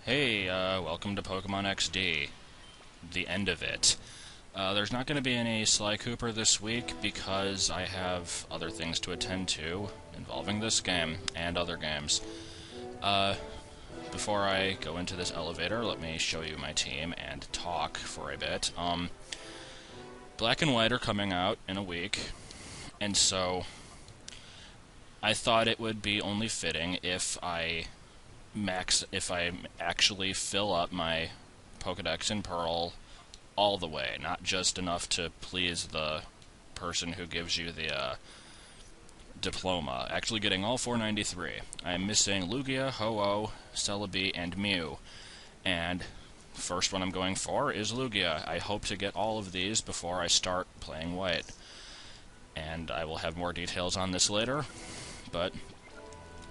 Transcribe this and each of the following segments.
Hey, welcome to Pokemon XD. The end of it. There's not going to be any Sly Cooper this week because I have other things to attend to involving this game and other games. Before I go into this elevator, let me show you my team and talk for a bit. Black and White are coming out in a week, and so I thought it would be only fitting if I actually fill up my Pokedex in Pearl all the way, not just enough to please the person who gives you the diploma. Actually getting all 493. I'm missing Lugia, Ho-Oh, Celebi, and Mew. And first one I'm going for is Lugia. I hope to get all of these before I start playing White. And I will have more details on this later, but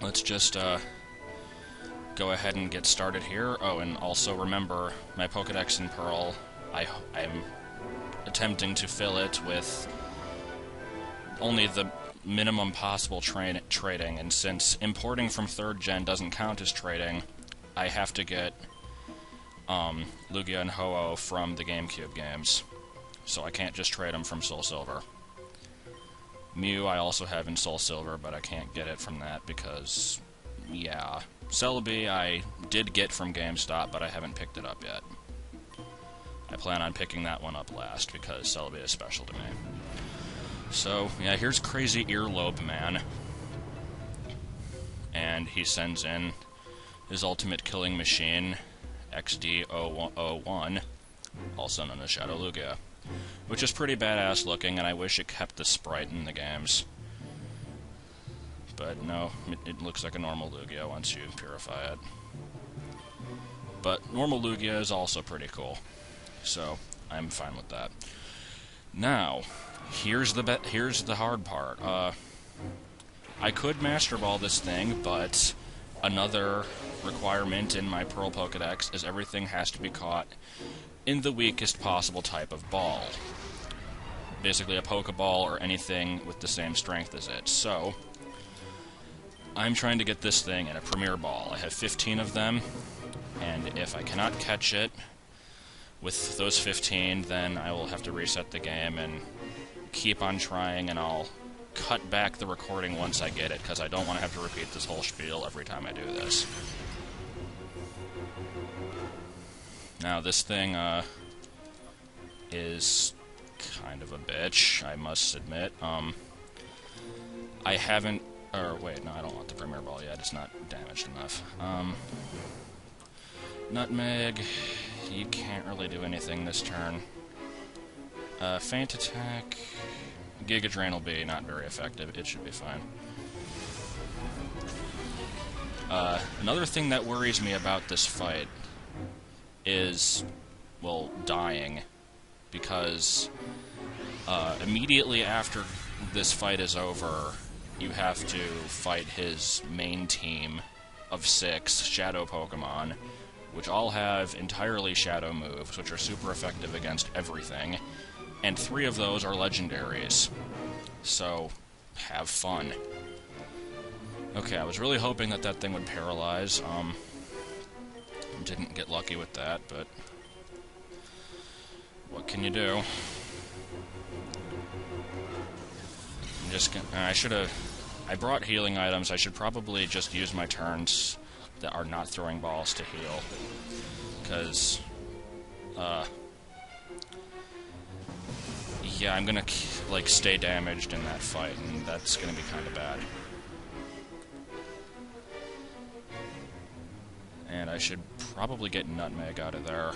let's just go ahead and get started here. Oh, and also remember, my Pokedex in Pearl, I'm attempting to fill it with only the minimum possible trading, and since importing from 3rd Gen doesn't count as trading, I have to get Lugia and Ho-Oh from the GameCube games, so I can't just trade them from Soul Silver. Mew I also have in Soul Silver, but I can't get it from that because, yeah. Celebi I did get from GameStop, but I haven't picked it up yet. I plan on picking that one up last, because Celebi is special to me. So, yeah, here's Crazy Earlobe Man. And he sends in his ultimate killing machine, XD001, also known as Shadow Lugia, which is pretty badass looking, and I wish it kept the sprite in the games. But no, it looks like a normal Lugia once you purify it. But normal Lugia is also pretty cool, so I'm fine with that. Now, here's the hard part. I could Master Ball this thing, but another requirement in my Pearl Pokedex is everything has to be caught in the weakest possible type of ball. Basically a Pokeball or anything with the same strength as it. So I'm trying to get this thing in a Premier Ball. I have 15 of them, and if I cannot catch it with those 15, then I will have to reset the game and keep on trying, and I'll cut back the recording once I get it, because I don't want to have to repeat this whole spiel every time I do this. Now, this thing is kind of a bitch, I must admit. I haven't... Or, wait, no, I don't want the Premier Ball yet. It's not damaged enough. Nutmeg. You can't really do anything this turn. Feint Attack. Giga Drain will be not very effective. It should be fine. Another thing that worries me about this fight is, well, dying. Because immediately after this fight is over, you have to fight his main team of 6 Shadow Pokemon, which all have entirely Shadow moves, which are super effective against everything, and 3 of those are legendaries. So, have fun. Okay, I was really hoping that that thing would paralyze. Didn't get lucky with that, but what can you do? I'm just gonna... I brought healing items. I should probably just use my turns that are not throwing balls to heal. Because, yeah, I'm gonna, like, stay damaged in that fight, and that's gonna be kind of bad. And I should probably get Nutmeg out of there.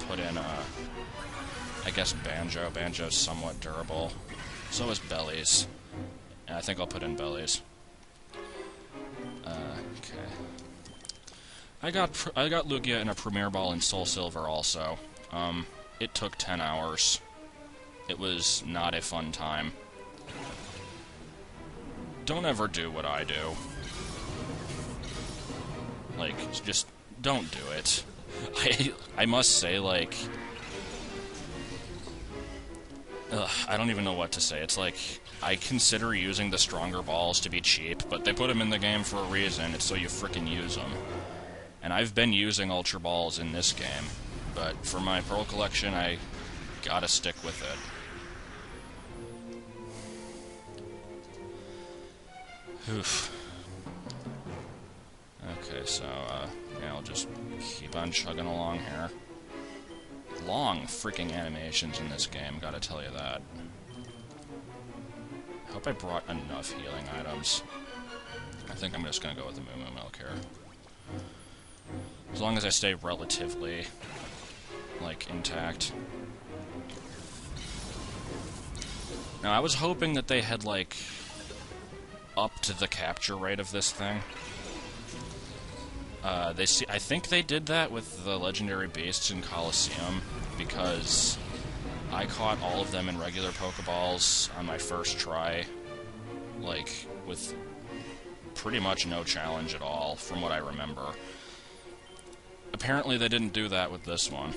Put in, I guess Banjo. Banjo's somewhat durable. So is Bellies. I think I'll put in Bellies. Okay. I got Lugia in a Premier Ball in Soul Silver also. It took 10 hours. It was not a fun time. Don't ever do what I do. Like, just don't do it. I must say, like... I don't even know what to say. It's like... I consider using the stronger balls to be cheap, but they put them in the game for a reason. It's so you frickin' use them. And I've been using Ultra Balls in this game, but for my Pearl collection, I gotta stick with it. Oof. Okay, so, yeah, I'll just keep on chugging along here. Long freaking animations in this game, gotta tell you that. I hope I brought enough healing items. I think I'm just gonna go with the Moo Moo Milk here. As long as I stay relatively, like, intact. Now, I was hoping that they had, like, upped the capture rate of this thing. I think they did that with the legendary beasts in Colosseum, because I caught all of them in regular Pokeballs on my first try, like, with pretty much no challenge at all, from what I remember. Apparently they didn't do that with this one,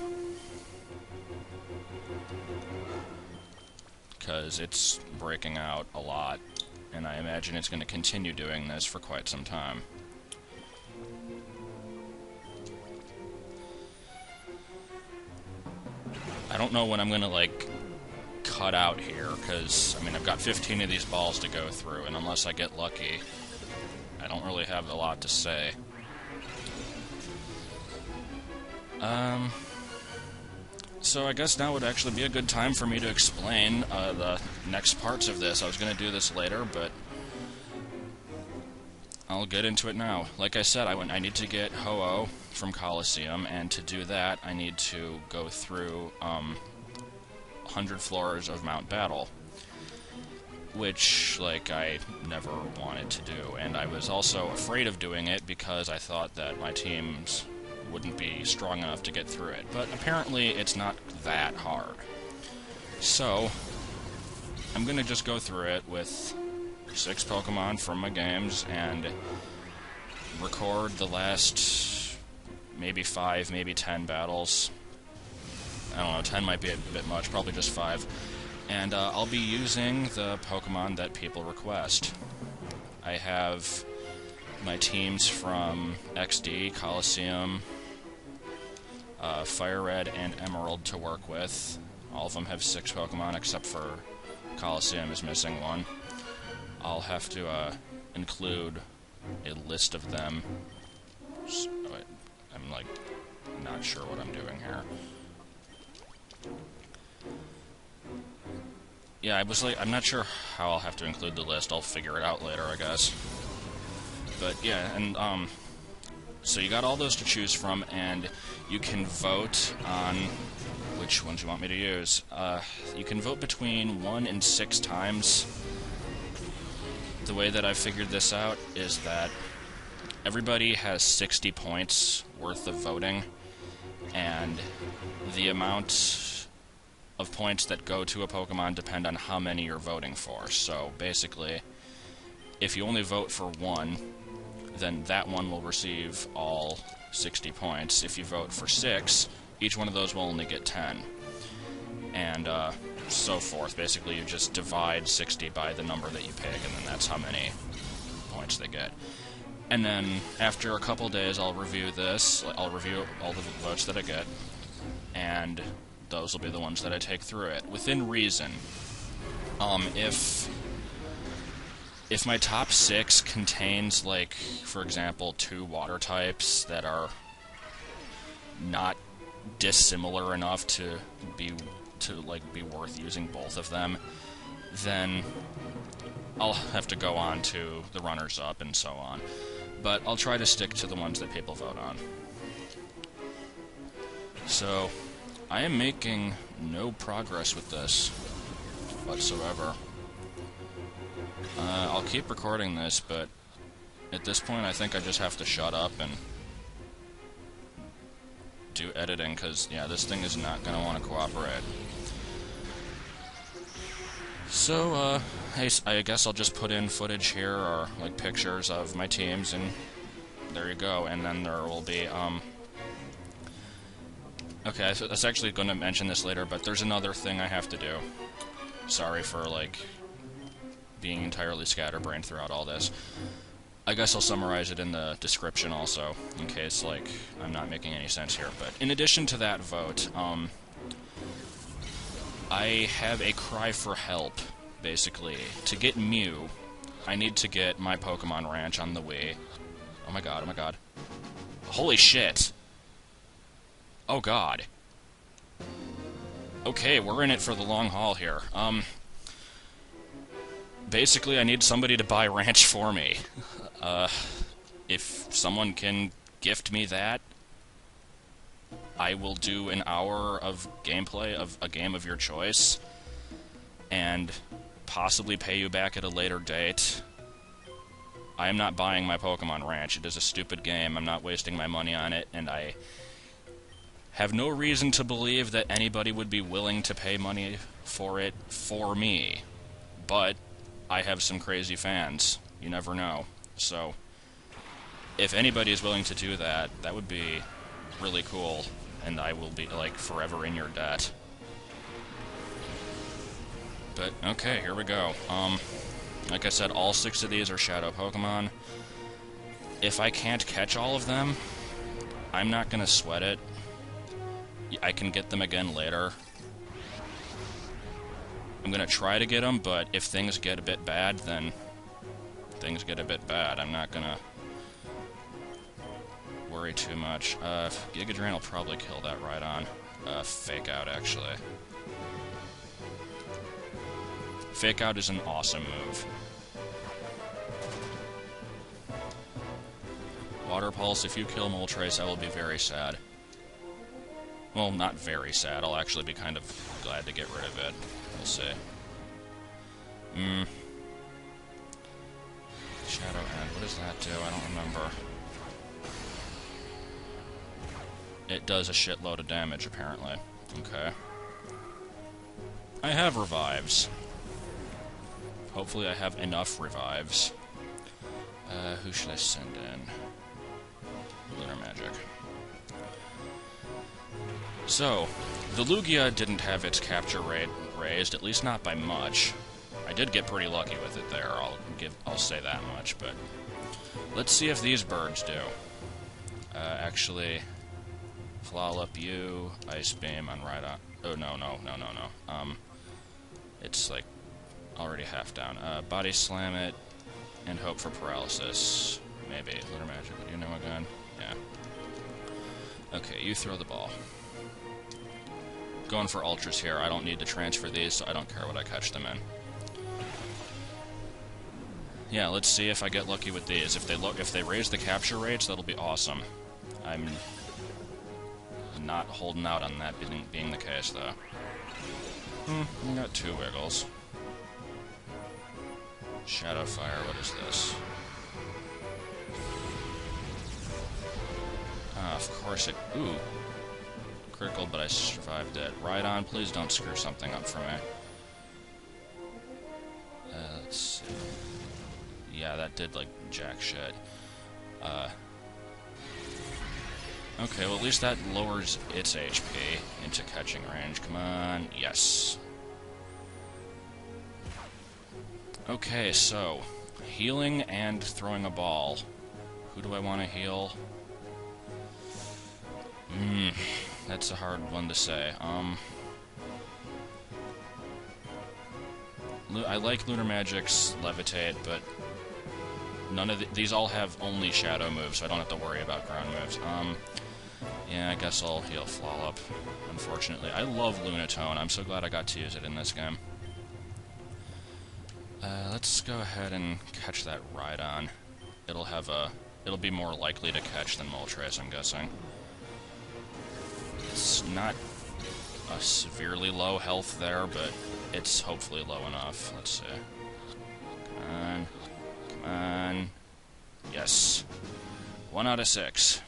because it's breaking out a lot, and I imagine it's going to continue doing this for quite some time. I don't know when I'm going to, like, cut out here, because, I mean, I've got 15 of these balls to go through, and unless I get lucky, I don't really have a lot to say. So I guess now would actually be a good time for me to explain the next parts of this. I was going to do this later, but I'll get into it now. Like I said, I need to get Ho-Oh from Colosseum, and to do that, I need to go through 100 floors of Mount Battle, which, like, I never wanted to do, and I was also afraid of doing it because I thought that my teams wouldn't be strong enough to get through it, but apparently it's not that hard. So, I'm gonna just go through it with 6 Pokemon from my games and record the last maybe 5, maybe 10 battles. I don't know, 10 might be a bit much, probably just 5. And I'll be using the Pokemon that people request. I have my teams from XD, Colosseum, Fire Red, and Emerald to work with. All of them have 6 Pokemon, except for Colosseum is missing 1. I'll have to include a list of them. So, I'm, like, not sure what I'm doing here. Yeah, I was like, I'm not sure how I'll have to include the list. I'll figure it out later, I guess. But yeah, and so you got all those to choose from, and you can vote on which ones you want me to use. You can vote between 1 and 6 times. The way that I figured this out is that everybody has 60 points worth of voting, and the amount of points that go to a Pokemon depend on how many you're voting for. So basically, if you only vote for 1, then that one will receive all 60 points. If you vote for 6, each one of those will only get 10. And so forth. Basically, you just divide 60 by the number that you pick, and then that's how many points they get. And then, after a couple days, I'll review this. I'll review all the votes that I get, and those will be the ones that I take through it. Within reason. If my top 6 contains, like, for example, 2 water types that are not dissimilar enough to be worth using both of them, then I'll have to go on to the runners-up and so on. But I'll try to stick to the ones that people vote on. So, I am making no progress with this whatsoever. I'll keep recording this, but at this point I think I just have to shut up and do editing, because, yeah, this thing is not going to want to cooperate. So, I guess I'll just put in footage here, or, like, pictures of my teams, and there you go. And then there will be, okay, I was actually going to mention this later, but there's another thing I have to do. Sorry for, like, being entirely scatterbrained throughout all this. I guess I'll summarize it in the description also, in case, like, I'm not making any sense here. But in addition to that vote, I have a cry for help, basically. To get Mew, I need to get my Pokemon Ranch on the Wii. Oh my god, oh my god. Holy shit! Oh god. Okay, we're in it for the long haul here. Basically, I need somebody to buy Ranch for me. If someone can gift me that, I will do an hour of gameplay of a game of your choice, and possibly pay you back at a later date. I am not buying my Pokemon Ranch. It is a stupid game. I'm not wasting my money on it, and I have no reason to believe that anybody would be willing to pay money for it for me. But I have some crazy fans. You never know. So, if anybody is willing to do that, that would be really cool, and I will be, like, forever in your debt. But, okay, here we go. Like I said, all 6 of these are Shadow Pokemon. If I can't catch all of them, I'm not gonna sweat it. I can get them again later. I'm gonna try to get them, but if things get a bit bad, then things get a bit bad. I'm not gonna worry too much. Giga Drain will probably kill that right on. Fake Out, actually. Fake Out is an awesome move. Water Pulse, if you kill Moltres, I will be very sad. Well, not very sad. I'll actually be kind of glad to get rid of it. We'll see. Shadow End. What does that do? I don't remember. It does a shitload of damage, apparently. Okay. I have revives. Hopefully I have enough revives. Who should I send in? Lunar Magic. So, the Lugia didn't have its capture rate raised, at least not by much. I did get pretty lucky with it there, I'll say that much, but let's see if these birds do. Actually, Flallop you, Ice Beam on Rhydon. Oh, no. It's like already half down. Body Slam it, and hope for paralysis. Maybe. Lunar Magic, you know again? Yeah. Okay, you throw the ball. Going for Ultras here. I don't need to transfer these, so I don't care what I catch them in. Yeah, let's see if I get lucky with these. If they raise the capture rates, that'll be awesome. I'm not holding out on that being the case, though. I got 2 Wiggles. Shadow Fire, what is this? Of course it... Ooh. Critical, but I survived it. Rhydon, please don't screw something up for me. Let's see. Yeah, that did, like, jack shit. Okay, well, at least that lowers its HP into catching range. Come on. Yes. Okay, so, healing and throwing a ball. Who do I want to heal? That's a hard one to say. I like Lunar Magic's Levitate, but none of these all have only Shadow moves, so I don't have to worry about ground moves. Yeah, I guess I'll heal Flallop, unfortunately. I love Lunatone. I'm so glad I got to use it in this game. Let's go ahead and catch that Rhydon. It'll be more likely to catch than Moltres, I'm guessing. It's not a severely low health there, but it's hopefully low enough. Let's see. Come on. Come on. Yes. 1 out of 6.